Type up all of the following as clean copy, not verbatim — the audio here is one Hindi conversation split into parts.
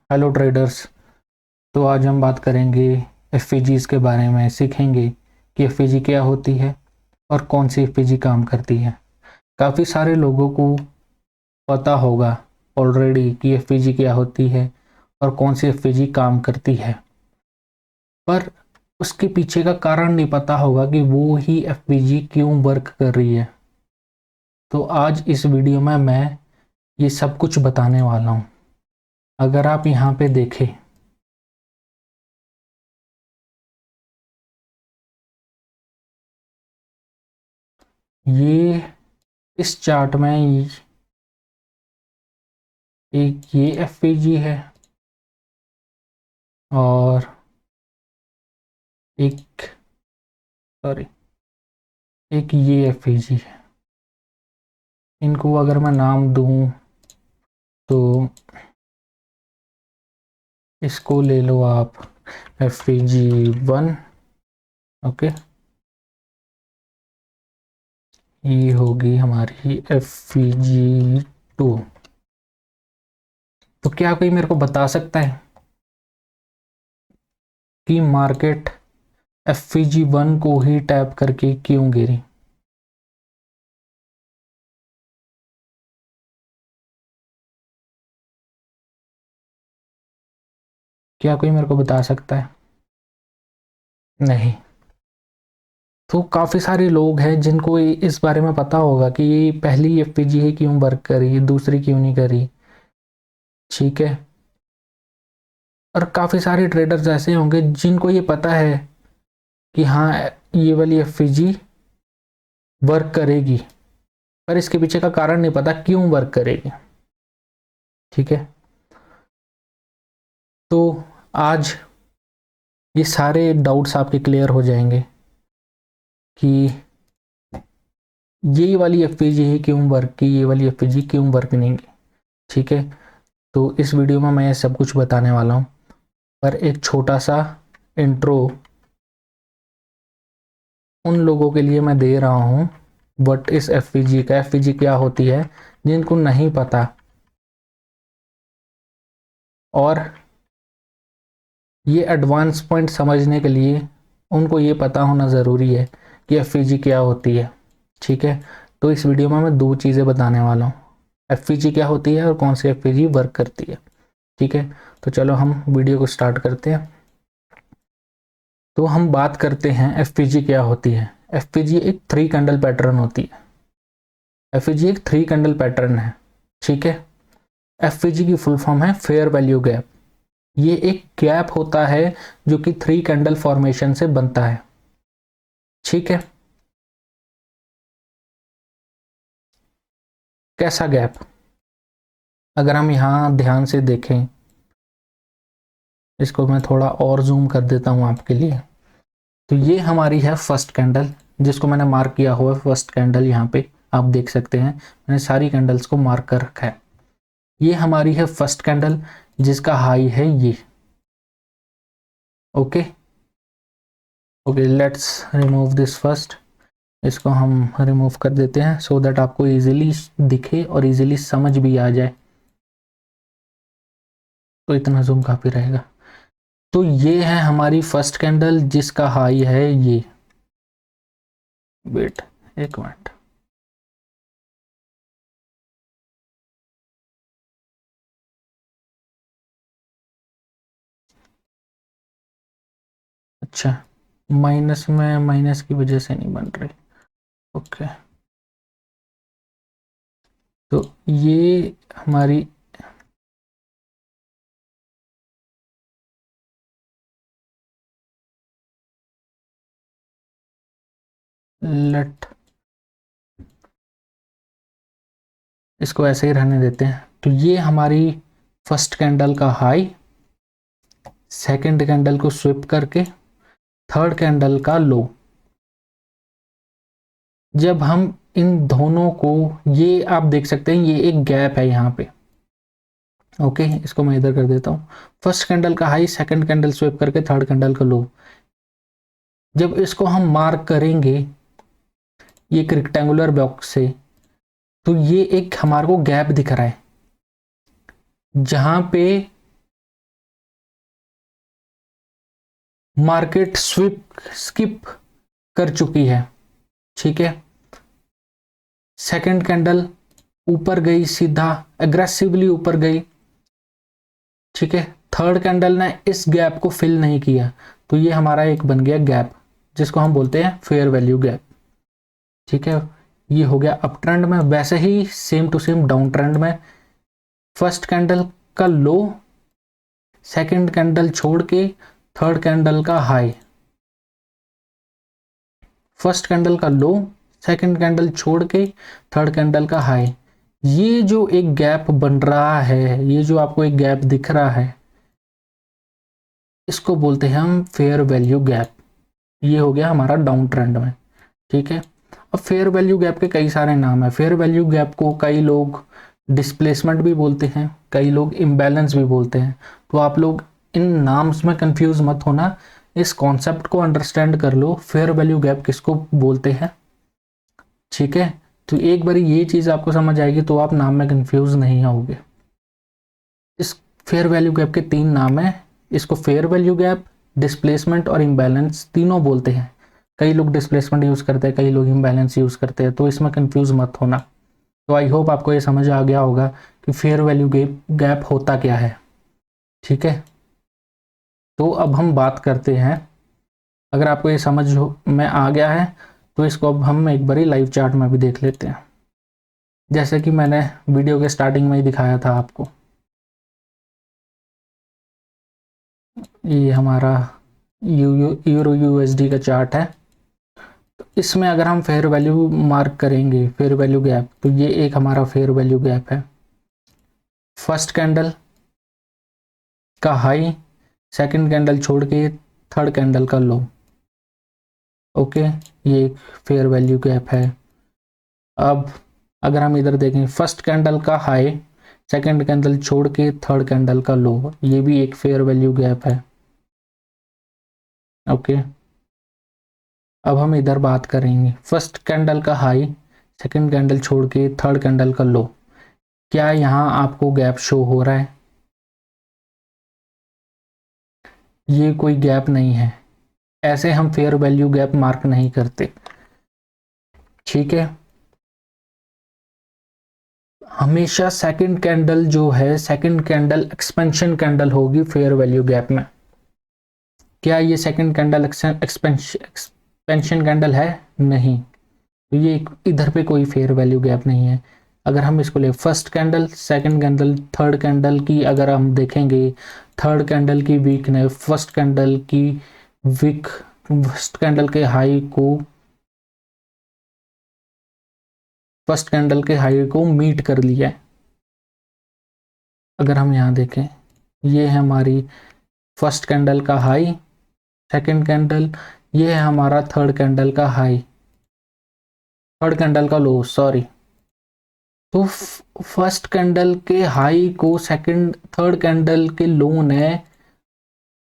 Hello traders. तो आज हम बात करेंगे एफपीजीज के बारे में। सीखेंगे कि एफपीजी क्या होती है और कौन सी एफपीजी काम करती है। काफ़ी सारे लोगों को पता होगा ऑलरेडी कि एफपीजी क्या होती है और कौन सी एफपीजी काम करती है, पर उसके पीछे का कारण नहीं पता होगा कि वो ही एफपीजी क्यों वर्क कर रही है। तो आज इस वीडियो में मैं ये सब कुछ बताने वाला हूँ। अगर आप यहाँ पे देखें, ये इस चार्ट में एक ये एफपीजी है और एक सॉरी एक ये एफपीजी है। इनको अगर मैं नाम दूं तो इसको ले लो आप एफपीजी 1। ओके, ये होगी हमारी एफपीजी 2। तो क्या कोई मेरे को बता सकता है कि मार्केट एफपीजी 1 को ही टैप करके क्यों गिरी? क्या कोई मेरे को बता सकता है? नहीं। तो काफ़ी सारे लोग हैं जिनको इस बारे में पता होगा कि ये पहली एफपीजी है क्यों वर्क करी, दूसरी क्यों नहीं करी। ठीक है। और काफ़ी सारे ट्रेडर्स ऐसे होंगे जिनको ये पता है कि हाँ, ये वाली एफपीजी वर्क करेगी, पर इसके पीछे का कारण नहीं पता क्यों वर्क करेगी। ठीक है। तो आज ये सारे डाउट्स आपके क्लियर हो जाएंगे कि ये वाली एफपीजी ही क्यों वर्क की, ये वाली एफपीजी क्यों वर्क नहीं की। ठीक है। तो इस वीडियो में मैं ये सब कुछ बताने वाला हूँ, पर एक छोटा सा इंट्रो उन लोगों के लिए मैं दे रहा हूँ बट इस एफपीजी क्या होती है, जिनको नहीं पता। और ये एडवांस पॉइंट समझने के लिए उनको ये पता होना ज़रूरी है कि एफपीजी क्या होती है। ठीक है। तो इस वीडियो में मैं दो चीज़ें बताने वाला हूँ, एफपीजी क्या होती है और कौन सी एफपीजी वर्क करती है। ठीक है। तो चलो हम वीडियो को स्टार्ट करते हैं। तो हम बात करते हैं एफपीजी क्या होती है। एफपीजी एक 3 कैंडल पैटर्न होती है। एफपीजी एक 3 कैंडल पैटर्न है। ठीक है। एफपीजी की फुल फॉर्म है फेयर वैल्यू गैप। ये एक गैप होता है जो कि 3 कैंडल फॉर्मेशन से बनता है। ठीक है। कैसा गैप? अगर हम यहां ध्यान से देखें, इसको मैं थोड़ा और जूम कर देता हूं आपके लिए। तो ये हमारी है फर्स्ट कैंडल, जिसको मैंने मार्क किया हुआ है फर्स्ट कैंडल। यहाँ पे आप देख सकते हैं मैंने सारी कैंडल्स को मार्क कर रखा है। ये हमारी है फर्स्ट कैंडल जिसका हाई है ये। Okay okay, let's remove this first. इसको हम रिमूव कर देते हैं सो दैट आपको इजीली दिखे और इजीली समझ भी आ जाए। तो इतना जूम काफी रहेगा। तो ये है हमारी फर्स्ट कैंडल जिसका हाई है ये। वेट, एक मिनट। अच्छा, माइनस में, माइनस की वजह से नहीं बन रही। ओके। तो ये हमारी लेट इसको ऐसे ही रहने देते हैं। तो ये हमारी फर्स्ट कैंडल का हाई, सेकंड कैंडल को स्विप करके थर्ड कैंडल का लो। जब हम इन दोनों को, ये आप देख सकते हैं ये एक गैप है यहाँ पे। ओके, इसको मैं इधर कर देता हूँ। फर्स्ट कैंडल का हाई, सेकंड कैंडल स्विप करके थर्ड कैंडल का लो। जब इसको हम मार्क करेंगे ये एक रेक्टेंगुलर बॉक्स से, तो ये एक हमारे को गैप दिख रहा है जहां पे मार्केट स्किप कर चुकी है, ठीक है। सेकंड कैंडल ऊपर गई, सीधा एग्रेसिवली ऊपर गई, ठीक है। थर्ड कैंडल ने इस गैप को फिल नहीं किया, तो ये हमारा एक बन गया गैप, जिसको हम बोलते हैं फेयर वैल्यू गैप, ठीक है। ये हो गया अप ट्रेंड में। वैसे ही same to same down trend में फर्स्ट कैंडल का लो, सेकंड कैंडल छोड़ के थर्ड कैंडल का हाई, फर्स्ट कैंडल का लो, सेकंड कैंडल छोड़ के थर्ड कैंडल का हाई, ये जो एक गैप बन रहा है, ये जो आपको एक गैप दिख रहा है, इसको बोलते हैं हम फेयर वैल्यू गैप। ये हो गया हमारा डाउन ट्रेंड में, ठीक है। अब फेयर वैल्यू गैप के कई सारे नाम है। फेयर वैल्यू गैप को कई लोग डिस्प्लेसमेंट भी बोलते हैं, कई लोग इम्बैलेंस भी बोलते हैं। तो आप लोग इन नाम्स में कंफ्यूज मत होना, इस कॉन्सेप्ट को अंडरस्टैंड कर लो, फेयर वैल्यू गैप किसको बोलते हैं, ठीक है। तो एक बार ये चीज आपको समझ आएगी तो आप नाम में कंफ्यूज नहीं होगे। इस फेयर वैल्यू गैप के 3 नाम है। इसको फेयर वैल्यू गैप, डिस्प्लेसमेंट और इम्बैलेंस तीनों बोलते हैं। कई लोग डिस्प्लेसमेंट यूज करते हैं, कई लोग इम्बैलेंस यूज करते हैं, तो इसमें कंफ्यूज मत होना। तो आई होप आपको ये समझ आ गया होगा कि फेयर वैल्यू गैप होता क्या है, ठीक है। तो अब हम बात करते हैं, अगर आपको ये समझ में आ गया है तो इसको अब हम एक बारी लाइव चार्ट में भी देख लेते हैं, जैसे कि मैंने वीडियो के स्टार्टिंग में ही दिखाया था आपको। ये हमारा यूरो यूएसडी का चार्ट है। तो इसमें अगर हम फेयर वैल्यू मार्क करेंगे, फेयर वैल्यू गैप, तो ये एक हमारा फेयर वैल्यू गैप है। फर्स्ट कैंडल का हाई, सेकंड कैंडल छोड़ के थर्ड कैंडल का लो, ओके, ये एक फेयर वैल्यू गैप है। अब अगर हम इधर देखें, फर्स्ट कैंडल का हाई, सेकंड कैंडल छोड़ के थर्ड कैंडल का लो, ये भी एक फेयर वैल्यू गैप है, ओके। अब हम इधर बात करेंगे, फर्स्ट कैंडल का हाई, सेकंड कैंडल छोड़ के थर्ड कैंडल का लो, क्या यहाँ आपको गैप शो हो रहा है? ये कोई गैप नहीं है, ऐसे हम फेयर वैल्यू गैप मार्क नहीं करते, ठीक है। हमेशा सेकंड कैंडल जो है, सेकंड कैंडल एक्सपेंशन कैंडल होगी फेयर वैल्यू गैप में। क्या ये सेकंड कैंडल एक्सपेंशन कैंडल है? नहीं, तो ये इधर पे कोई फेयर वैल्यू गैप नहीं है। अगर हम इसको ले, first candle, second candle, third candle की अगर हम देखेंगे, थर्ड कैंडल की वीकनेस फर्स्ट कैंडल की वीक, फर्स्ट कैंडल के हाई को, फर्स्ट कैंडल के हाई को मीट कर लिया है। अगर हम यहाँ देखें, ये है हमारी फर्स्ट कैंडल का हाई, सेकंड कैंडल, ये है हमारा थर्ड कैंडल का हाई, थर्ड कैंडल का लो, सॉरी। तो फर्स्ट कैंडल के हाई को सेकंड थर्ड कैंडल के लो ने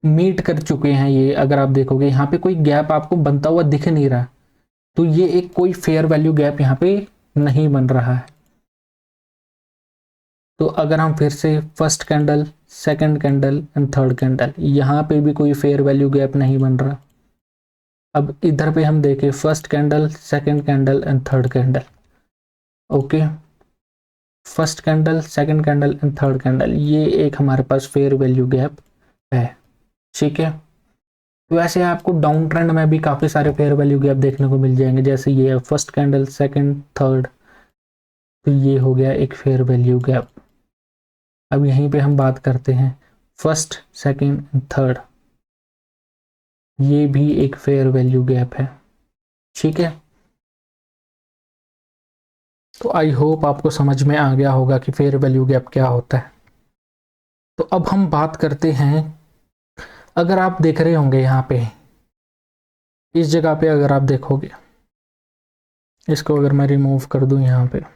मीट कर चुके हैं। ये अगर आप देखोगे यहाँ पे कोई गैप आपको बनता हुआ दिख नहीं रहा, तो ये एक कोई फेयर वैल्यू गैप यहाँ पे नहीं बन रहा है। तो अगर हम फिर से first candle, second candle and third candle, यहाँ पे भी कोई फेयर वैल्यू गैप नहीं बन रहा। अब इधर पे हम देखें, first candle, second candle and third candle, okay, first candle, second candle and third candle, ये एक हमारे पास फेयर वैल्यू गैप है, ठीक है। तो ऐसे आपको डाउन ट्रेंड में भी काफी सारे फेयर वैल्यू गैप देखने को मिल जाएंगे, जैसे ये फर्स्ट कैंडल, सेकंड, थर्ड, तो ये हो गया एक फेयर वैल्यू गैप। अब यहीं पे हम बात करते हैं फर्स्ट, सेकंड एंड थर्ड, ये भी एक फेयर वैल्यू गैप है, ठीक है। तो आई होप आपको समझ में आ गया होगा कि फेयर वैल्यू गैप क्या होता है। तो अब हम बात करते हैं, अगर आप देख रहे होंगे यहाँ पे, इस जगह पे अगर आप देखोगे, इसको अगर मैं रिमूव कर दूं यहाँ पे,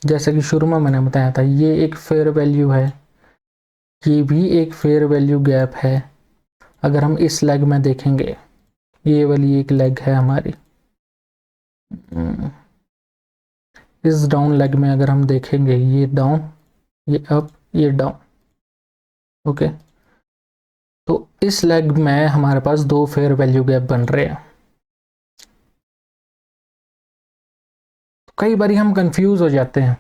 जैसे कि शुरू में मैंने बताया था, ये एक फेयर वैल्यू है, ये भी एक फेयर वैल्यू गैप है। अगर हम इस लेग में देखेंगे, ये वाली एक लेग है हमारी, इस डाउन लेग में अगर हम देखेंगे, ये डाउन, ये अप, ये डाउन, ओके। तो इस लेग में हमारे पास दो फेयर वैल्यू गैप बन रहे हैं। कई बार हम कंफ्यूज हो जाते हैं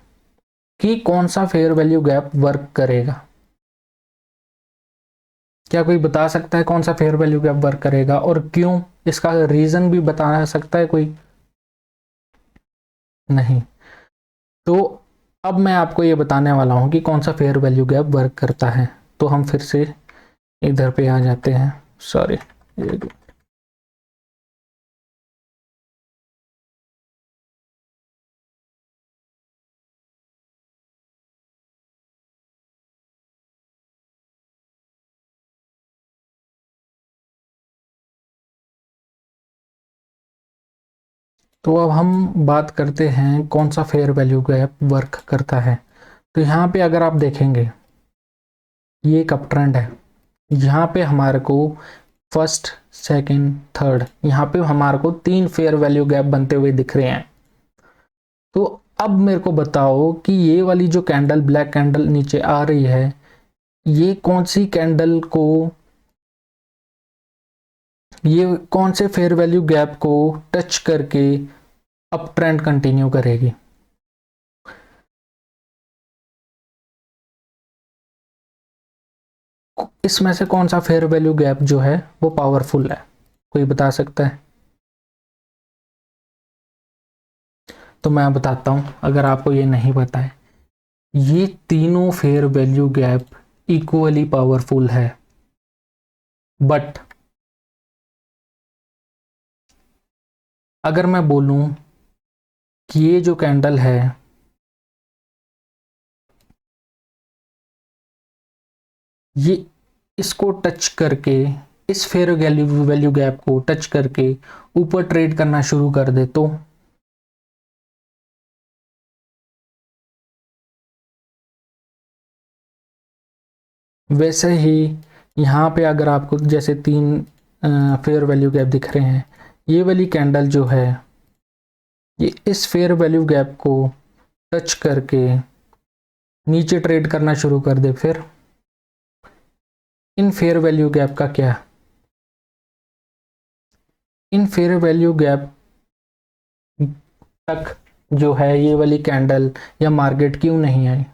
कि कौन सा फेयर वैल्यू गैप वर्क करेगा। क्या कोई बता सकता है कौन सा फेयर वैल्यू गैप वर्क करेगा और क्यों? इसका रीजन भी बता सकता है कोई? नहीं। तो अब मैं आपको ये बताने वाला हूं कि कौन सा फेयर वैल्यू गैप वर्क करता है। तो हम फिर से इधर पे आ जाते हैं, सॉरी। तो अब हम बात करते हैं कौन सा फेयर वैल्यू गैप वर्क करता है। तो यहाँ पे अगर आप देखेंगे, ये एक अप ट्रेंड है। यहाँ पे हमारे को फर्स्ट, सेकंड, थर्ड, यहाँ पे हमारे को 3 फेयर वैल्यू गैप बनते हुए दिख रहे हैं। तो अब मेरे को बताओ कि ये वाली जो कैंडल, ब्लैक कैंडल नीचे आ रही है, ये कौन सी कैंडल को, ये कौन से फेयर वैल्यू गैप को टच करके अप ट्रेंड कंटिन्यू करेगी? इसमें से कौन सा फेयर वैल्यू गैप जो है वो पावरफुल है? कोई बता सकता है? तो मैं बताता हूं, अगर आपको ये नहीं पता है, ये तीनों fair value gap equally powerful है। बट अगर मैं बोलूं कि ये जो कैंडल है, ये इसको टच करके, इस फेयर वैल्यू गैप को टच करके ऊपर ट्रेड करना शुरू कर दे, तो वैसे ही यहाँ पे अगर आपको जैसे 3 फेयर वैल्यू गैप दिख रहे हैं, ये वाली कैंडल जो है, ये इस फेयर वैल्यू गैप को टच करके नीचे ट्रेड करना शुरू कर दे, फिर इन फेयर वैल्यू गैप का क्या? इन फेयर वैल्यू गैप तक जो है ये वाली कैंडल या मार्केट क्यों नहीं आई?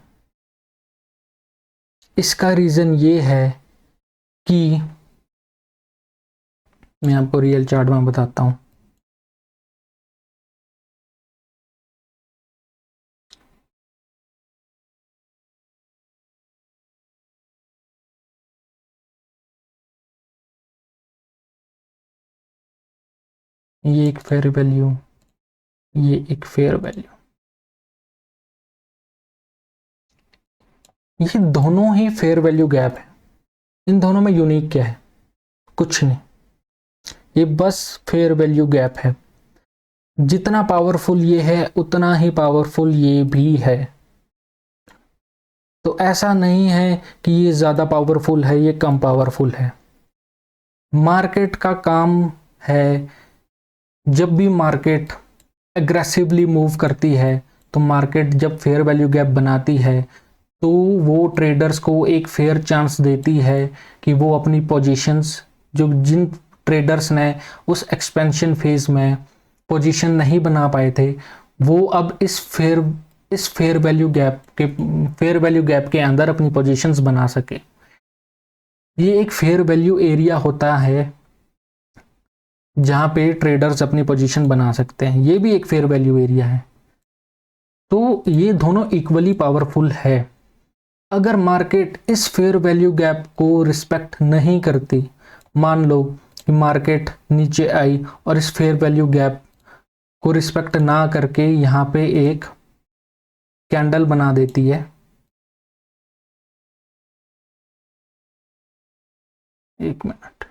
इसका रीजन ये है कि मैं आपको रियल चार्ट में बताता हूं। ये एक फेयर वैल्यू, ये एक फेयर वैल्यू, ये दोनों ही फेयर वैल्यू गैप है। इन दोनों में यूनिक क्या है? कुछ नहीं, ये बस फेयर वैल्यू गैप है। जितना पावरफुल ये है उतना ही पावरफुल ये भी है। तो ऐसा नहीं है कि ये ज्यादा पावरफुल है, ये कम पावरफुल है। मार्केट का काम है, जब भी मार्केट एग्रेसिवली मूव करती है, तो मार्केट जब फेयर वैल्यू गैप बनाती है, तो वो ट्रेडर्स को एक फेयर चांस देती है कि वो अपनी पोजीशंस, जो जिन ट्रेडर्स ने उस एक्सपेंशन फेज में पोजीशन नहीं बना पाए थे, वो अब इस फेयर वैल्यू गैप के अंदर अपनी पोजीशंस बना सके। ये एक फेयर वैल्यू एरिया होता है जहां पे ट्रेडर्स अपनी पोजीशन बना सकते हैं, ये भी एक फेयर वैल्यू एरिया है। तो ये दोनों इक्वली पावरफुल है। अगर मार्केट इस फेयर वैल्यू गैप को रिस्पेक्ट नहीं करती, मान लो कि मार्केट नीचे आई और इस फेयर वैल्यू गैप को रिस्पेक्ट ना करके यहाँ पे एक कैंडल बना देती है, एक मिनट,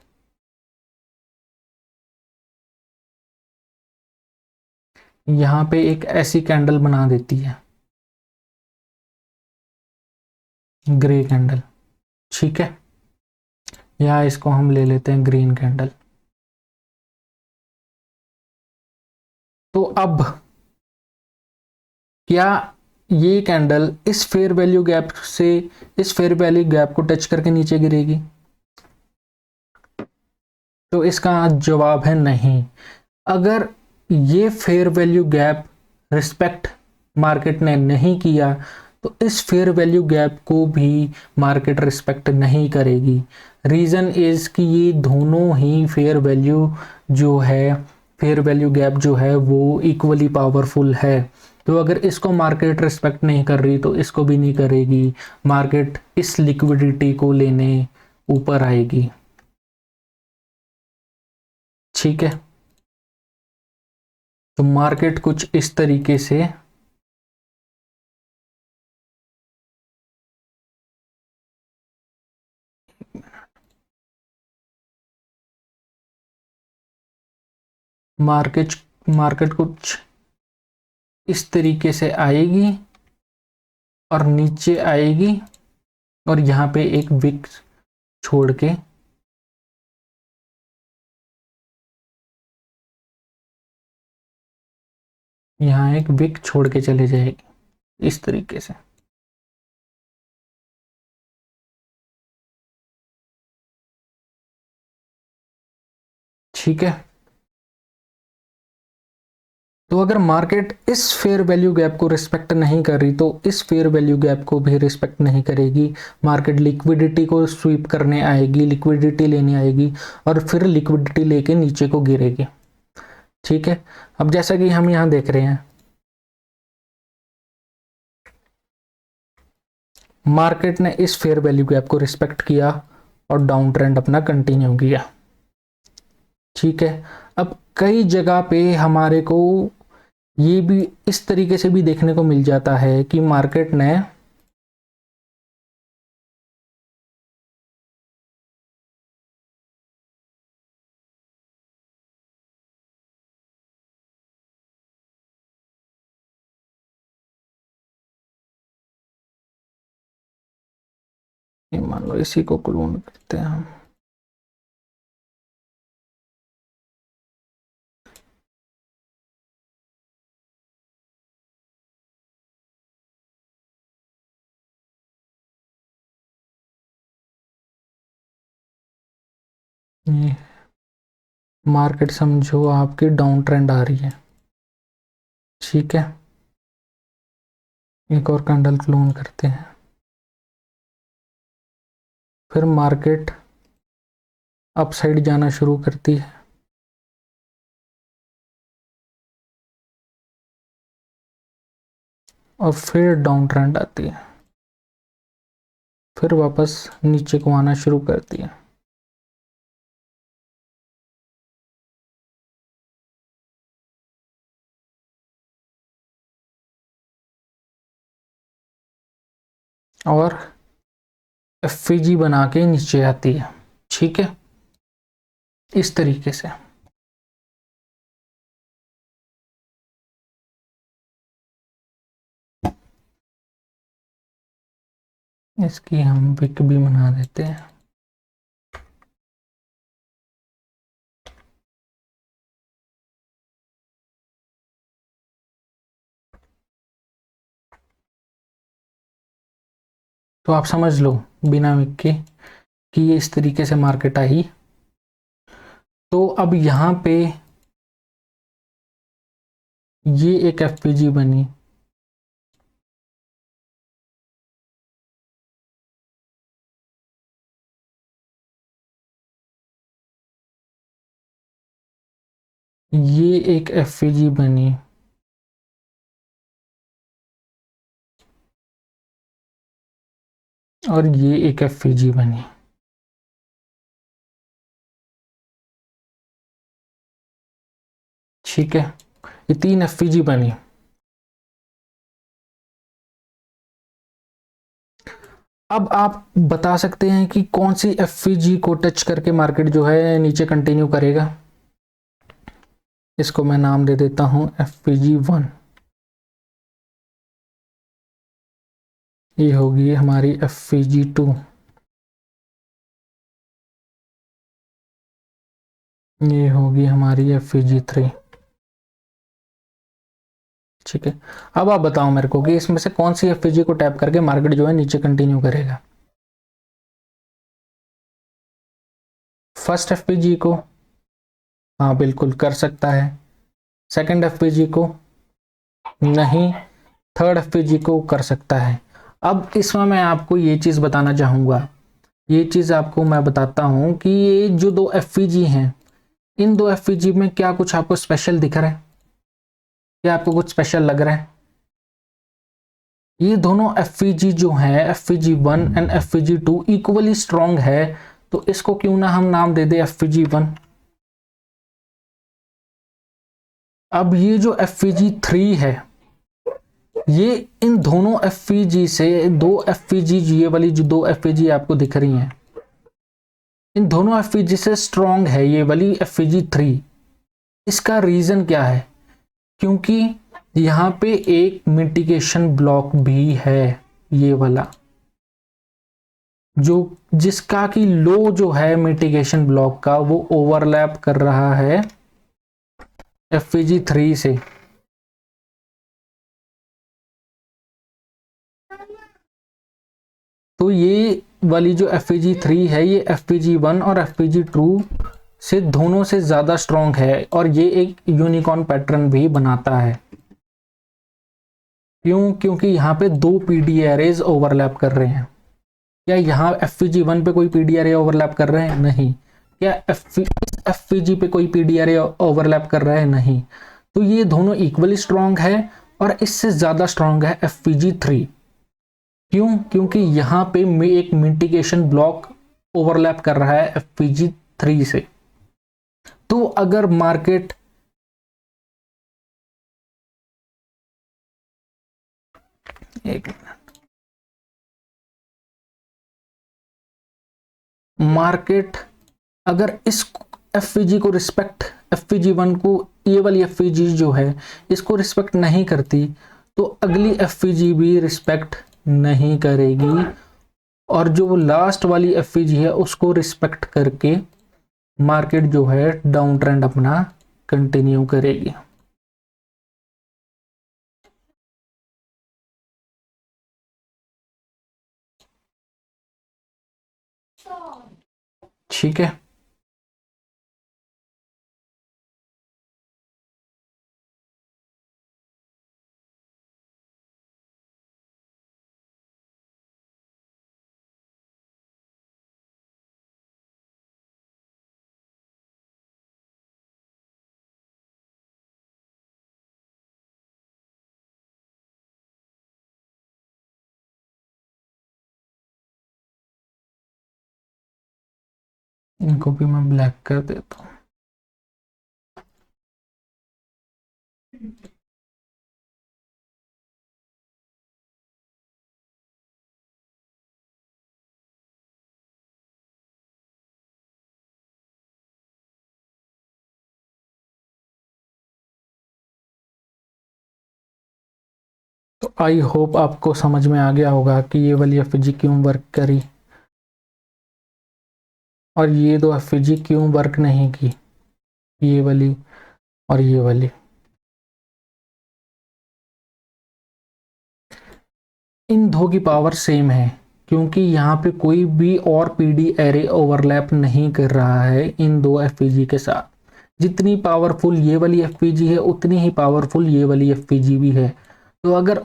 यहाँ पे एक ऐसी कैंडल बना देती है, ग्रे कैंडल, ठीक है, या इसको हम ले लेते हैं ग्रीन कैंडल। तो अब क्या ये कैंडल इस फेयर वैल्यू गैप से इस फेयर वैल्यू गैप को टच करके नीचे गिरेगी? तो इसका जवाब है नहीं। अगर ये fair value gap respect market ने नहीं किया तो इस फेयर वैल्यू गैप को भी मार्केट रिस्पेक्ट नहीं करेगी। रीजन इज कि ये दोनों ही फेयर वैल्यू जो है, फेयर वैल्यू गैप जो है वो इक्वली पावरफुल है। तो अगर इसको मार्केट रिस्पेक्ट नहीं कर रही तो इसको भी नहीं करेगी। मार्केट इस लिक्विडिटी को लेने ऊपर आएगी। ठीक है, तो मार्केट कुछ इस तरीके से मार्केट मार्केट कुछ इस तरीके से आएगी और नीचे आएगी और यहाँ पे एक विक छोड़ के यहाँ एक विक छोड़ के चले जाएगी इस तरीके से। ठीक है, तो अगर मार्केट इस फेयर वैल्यू गैप को रिस्पेक्ट नहीं कर रही तो इस फेयर वैल्यू गैप को भी रिस्पेक्ट नहीं करेगी। मार्केट लिक्विडिटी को स्वीप करने आएगी, लिक्विडिटी लेने आएगी और फिर लिक्विडिटी लेके नीचे को गिरेगी। ठीक है, अब जैसा कि हम यहाँ देख रहे हैं, मार्केट ने इस फेयर वैल्यू गैप को रिस्पेक्ट किया और डाउन ट्रेंड अपना कंटिन्यू किया। ठीक है, अब कई जगह पे हमारे को ये भी इस तरीके से भी देखने को मिल जाता है कि मार्केट ने मान लो इसी को क्लोन करते हैं हम। ये मार्केट समझो आपकी डाउन ट्रेंड आ रही है। ठीक है, एक और कैंडल क्लोन करते हैं। फिर मार्केट अपसाइड जाना शुरू करती है और फिर डाउन ट्रेंड आती है, फिर वापस नीचे को आना शुरू करती है। और एफजी बना के नीचे आती है। ठीक है, इस तरीके से। इसकी हम विक भी बना देते हैं। तो आप समझ लो बिना विक के कि ये इस तरीके से मार्केट आई। तो अब यहाँ पे ये एक एफपीजी बनी, ये एक एफपीजी बनी और ये एक एफपीजी बनी। ठीक है, ये तीन एफपीजी बनी। अब आप बता सकते हैं कि कौन सी एफपीजी को टच करके मार्केट जो है नीचे कंटिन्यू करेगा। इसको मैं नाम दे देता हूं एफपीजी 1। ये होगी हमारी एफपीजी 2। ये होगी हमारी एफपीजी 3। ठीक है, अब आप बताओ मेरे को कि इसमें से कौन सी एफपीजी को टैप करके मार्केट जो है नीचे कंटिन्यू करेगा। फर्स्ट एफपीजी को, हाँ बिल्कुल कर सकता है। सेकंड एफपीजी को नहीं, थर्ड एफपीजी को कर सकता है। अब इसमें मैं आपको ये चीज बताना चाहूंगा, ये चीज आपको मैं बताता हूं कि ये जो दो एफपीजी हैं, इन दो एफपीजी में क्या कुछ आपको स्पेशल दिख रहा है, क्या आपको कुछ स्पेशल लग रहा है? ये दोनों एफपीजी जो है, एफपीजी 1 एंड एफपीजी 2 इक्वली स्ट्रॉन्ग है, तो इसको क्यों ना हम नाम दे दे एफपीजी 1। अब ये जो एफपीजी 3 है, ये इन दोनों एफपीजी से, दो एफपीजी, ये वाली जो दो एफपीजी आपको दिख रही हैं, इन दोनों एफपीजी से स्ट्रॉन्ग है ये वाली एफपीजी 3। इसका रीजन क्या है? क्योंकि यहां पे एक मिटिगेशन ब्लॉक भी है, ये वाला जो, जिसका कि लो जो है मिटिगेशन ब्लॉक का, वो ओवरलैप कर रहा है एफपीजी 3 से। तो ये वाली जो एफपीजी 3 है, ये एफपीजी 1 और एफपीजी 2 से दोनों से ज्यादा स्ट्रॉन्ग है, और ये एक यूनिकॉर्न पैटर्न भी बनाता है। क्यों? क्योंकि यहाँ पे दो पीडी एरेज ओवरलैप कर रहे हैं। क्या यहाँ एफपीजी 1 पे कोई पीडी एरे ओवरलैप कर रहे हैं? नहीं। क्या एफपीजी पे कोई पीडी एरे ओवरलैप कर रहा है? नहीं। तो ये दोनों इक्वली स्ट्रॉन्ग है, और इससे ज्यादा स्ट्रॉन्ग है एफपीजी 3। क्यों? क्योंकि यहाँ पे एक मिटिगेशन ब्लॉक ओवरलैप कर रहा है एफपीजी 3 से। तो अगर मार्केट मार्केट अगर इस एफपीजी को रिस्पेक्ट, एफपीजी 1 को, ये वाली एफपीजी जो है इसको रिस्पेक्ट नहीं करती, तो अगली एफपीजी भी रिस्पेक्ट नहीं करेगी, और जो लास्ट वाली एफपीजी है उसको रिस्पेक्ट करके मार्केट जो है डाउन ट्रेंड अपना कंटिन्यू करेगी। ठीक है, इनको भी मैं ब्लैक कर देता हूं। तो आई होप आपको समझ में आ गया होगा कि ये वाली एफपीजी क्यों वर्क करी और ये दो एफपीजी क्यों वर्क नहीं की, ये वाली और ये वाली। इन दो की पावर सेम है, क्योंकि यहाँ पे कोई भी और पीडी एरे ओवरलैप नहीं कर रहा है इन दो एफपीजी के साथ। जितनी पावरफुल ये वाली एफपीजी है, उतनी ही पावरफुल ये वाली एफपीजी भी है। तो अगर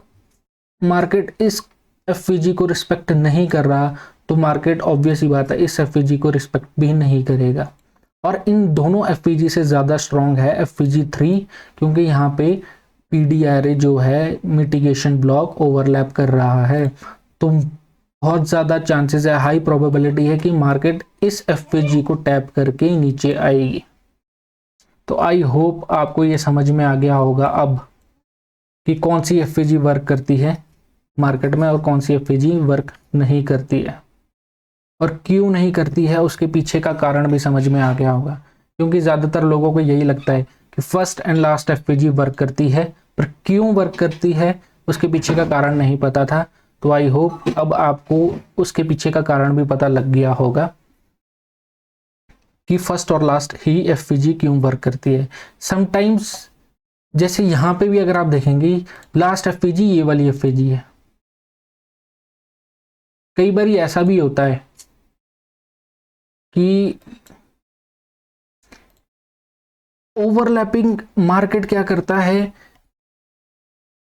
मार्केट इस एफपीजी को रिस्पेक्ट नहीं कर रहा, तो मार्केट ऑब्वियस ही बात है इस एफपीजी को रिस्पेक्ट भी नहीं करेगा। और इन दोनों एफपीजी से ज़्यादा स्ट्रॉन्ग है एफपीजी 3, क्योंकि यहाँ पे पीडीआरए जो है मिटिगेशन ब्लॉक ओवरलैप कर रहा है। तो बहुत ज़्यादा चांसेस है, हाई प्रोबेबिलिटी है कि मार्केट इस एफपीजी को टैप करके नीचे आएगी। तो आई होप आपको ये समझ में आ गया होगा अब कि कौन सी एफपीजी वर्क करती है मार्केट में और कौन सी एफपीजी वर्क नहीं करती है, और क्यों नहीं करती है उसके पीछे का कारण भी समझ में आ गया होगा। क्योंकि ज़्यादातर लोगों को यही लगता है कि फर्स्ट एंड लास्ट एफपीजी वर्क करती है, पर क्यों वर्क करती है उसके पीछे का कारण नहीं पता था। तो आई होप अब आपको उसके पीछे का कारण भी पता लग गया होगा कि फर्स्ट और लास्ट ही एफपीजी क्यों वर्क करती है। समटाइम्स जैसे यहां पे भी अगर आप देखेंगे लास्ट एफपीजी ये वाली एफपीजी है। कई बार ऐसा भी होता है कि ओवरलैपिंग मार्केट क्या करता है,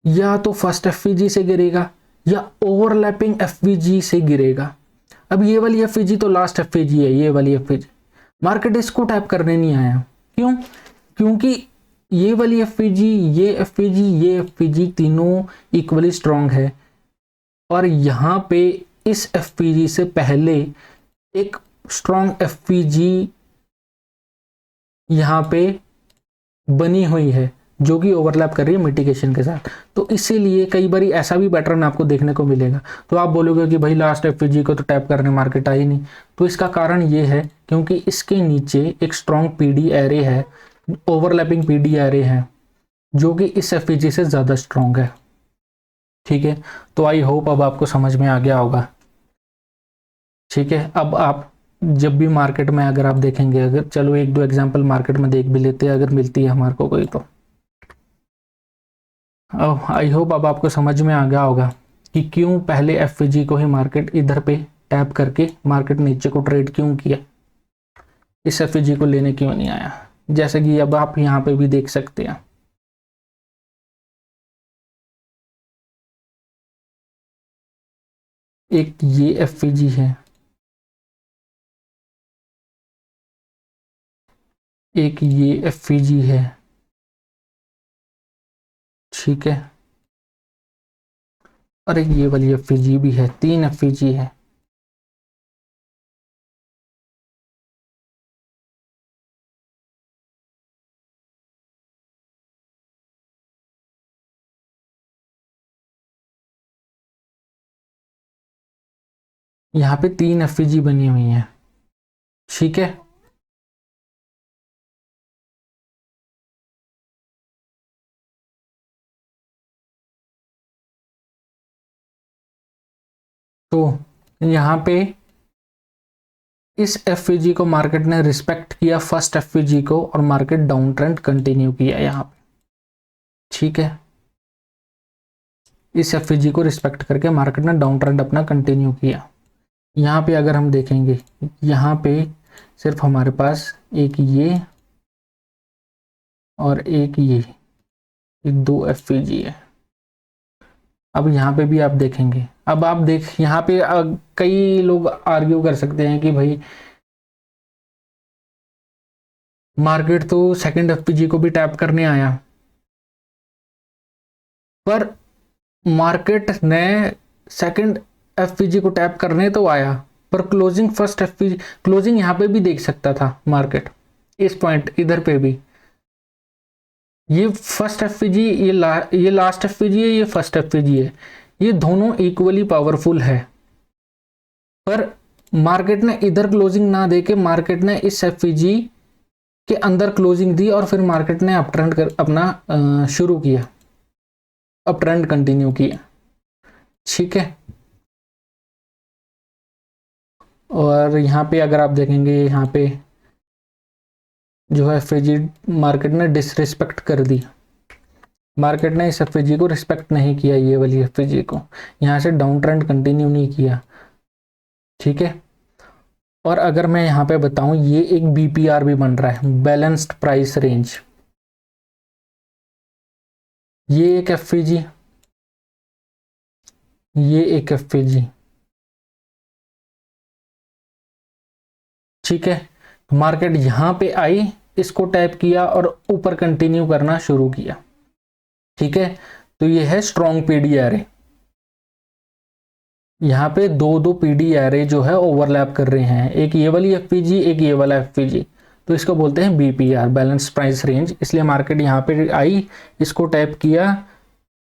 या तो फर्स्ट एफपीजी से गिरेगा या ओवरलैपिंग एफपीजी से गिरेगा। अब ये वाली एफपीजी तो लास्ट एफपीजी है, ये वाली एफपीजी मार्केट इसको टैप करने नहीं आया। क्यों? क्योंकि ये वाली एफपीजी, ये एफपीजी तीनों इक्वली स्ट्रांग है, और यहां पे इस एफपीजी से पहले एक स्ट्रांग एफपीजी यहां पे बनी हुई है जो कि ओवरलैप कर रही है मिटिगेशन के साथ। तो इसीलिए कई बार ऐसा भी पैटर्न आपको देखने को मिलेगा। तो आप बोलोगे कि भाई लास्ट एफपीजी को तो टैप करने मार्केट आई नहीं, तो इसका कारण ये है क्योंकि इसके नीचे एक स्ट्रॉन्ग पीडी एरे है, ओवरलैपिंग पीडी एरे है, जो कि इस एफपीजी से ज्यादा स्ट्रॉन्ग है। ठीक है, तो आई होप अब आपको समझ में आ गया होगा। ठीक है, अब आप जब भी मार्केट में अगर आप देखेंगे, अगर चलो एक दो एग्जांपल मार्केट में देख भी लेते हैं, अगर मिलती है हमारे को कोई, तो आई होप अब आपको समझ में आ गया होगा कि क्यों पहले एफपीजी को ही मार्केट इधर पे टैप करके मार्केट नीचे को ट्रेड क्यों किया, इस एफपीजी को लेने क्यों नहीं आया। जैसे कि अब आप यहाँ पे भी देख सकते हैं, एक ये एफपीजी है, एक ये एफपीजी है। ठीक है, और एक ये वाली एफपीजी भी है, तीन एफपीजी है। यहाँ पे तीन एफपीजी बनी हुई है। ठीक है, तो यहाँ पे इस एफपीजी को मार्केट ने रिस्पेक्ट किया, फर्स्ट एफपीजी को, और मार्केट डाउन ट्रेंड कंटिन्यू किया यहाँ पे। ठीक है, इस एफपीजी को रिस्पेक्ट करके मार्केट ने डाउन ट्रेंड अपना कंटिन्यू किया। यहाँ पे अगर हम देखेंगे, यहाँ पे सिर्फ हमारे पास एक ये और एक ये दो एफपीजी है। अब यहाँ पे भी आप देखेंगे, अब आप देख यहाँ पे कई लोग आर्ग्यू कर सकते हैं कि भाई मार्केट तो सेकंड एफपीजी को भी टैप करने आया, पर मार्केट ने सेकंड एफपीजी को टैप करने तो आया, पर क्लोजिंग फर्स्ट एफपीजी, क्लोजिंग यहाँ पे भी देख सकता था मार्केट, इस पॉइंट इधर पे भी। ये फर्स्ट एफपीजी, ये लास्ट एफपीजी है, ये फर्स्ट एफपीजी है, ये दोनों इक्वली पावरफुल है, पर मार्केट ने इधर क्लोजिंग ना देके मार्केट ने इस एफपीजी के अंदर क्लोजिंग दी, और फिर मार्केट ने अप ट्रेंड कर अपना शुरू किया, अप ट्रेंड कंटिन्यू किया। ठीक है, और यहाँ पे अगर आप देखेंगे, यहाँ पे जो है एफपीजी मार्केट ने डिसरिस्पेक्ट कर दी, मार्केट ने इस एफपीजी को रिस्पेक्ट नहीं किया, ये वाली एफपीजी को, यहाँ से डाउन ट्रेंड कंटिन्यू नहीं किया। ठीक है, और अगर मैं यहाँ पे बताऊं, ये एक बीपीआर भी बन रहा है, बैलेंस्ड प्राइस रेंज, ये एक एफपीजी, ये एक एफपीजी। ठीक है, मार्केट यहां पे आई, इसको टैप किया और ऊपर कंटिन्यू करना शुरू किया। ठीक है, तो ये है स्ट्रॉन्ग पीडी एरे। यहाँ पे दो दो पीडी एरे जो है ओवरलैप कर रहे हैं, एक ये वाली एफपीजी, एक ये वाला एफपीजी, तो इसको बोलते हैं बीपीआर, बैलेंस प्राइस रेंज। इसलिए मार्केट यहाँ पे आई, इसको टैप किया,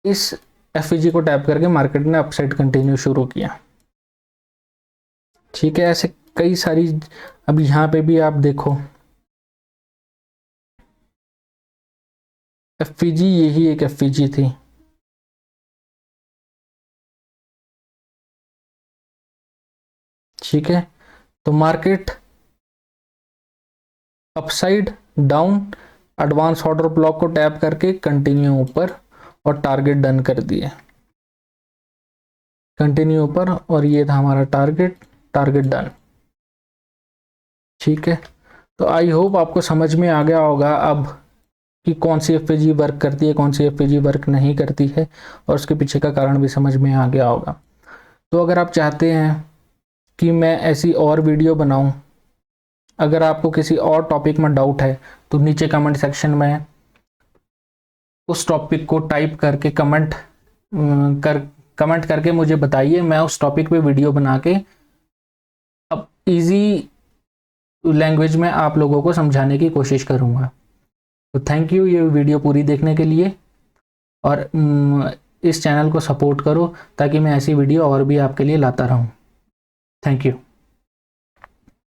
इस एफपीजी को टैप करके मार्केट ने अपसाइड कंटिन्यू शुरू किया। ठीक है, ऐसे कई सारी, अब यहाँ पे भी आप देखो एफपीजी, यही एक एफपीजी थी। ठीक है, तो market upside down, advance order block को टैप करके कंटिन्यू ऊपर और टारगेट डन कर दिए, कंटिन्यू ऊपर, और ये था हमारा टारगेट डन। ठीक है, तो आई होप आपको समझ में आ गया होगा अब कि कौन सी एफपीजी वर्क करती है, कौन सी एफपीजी वर्क नहीं करती है, और उसके पीछे का कारण भी समझ में आ गया होगा। तो अगर आप चाहते हैं कि मैं ऐसी और वीडियो बनाऊं, अगर आपको किसी और टॉपिक में डाउट है तो नीचे कमेंट सेक्शन में उस टॉपिक को टाइप करके कमेंट करके मुझे बताइए, मैं उस टॉपिक पे वीडियो बना के अब इजी लैंग्वेज में आप लोगों को समझाने की कोशिश करूंगा। तो थैंक यू ये वीडियो पूरी देखने के लिए, और इस चैनल को सपोर्ट करो ताकि मैं ऐसी वीडियो और भी आपके लिए लाता रहूं। Thank you.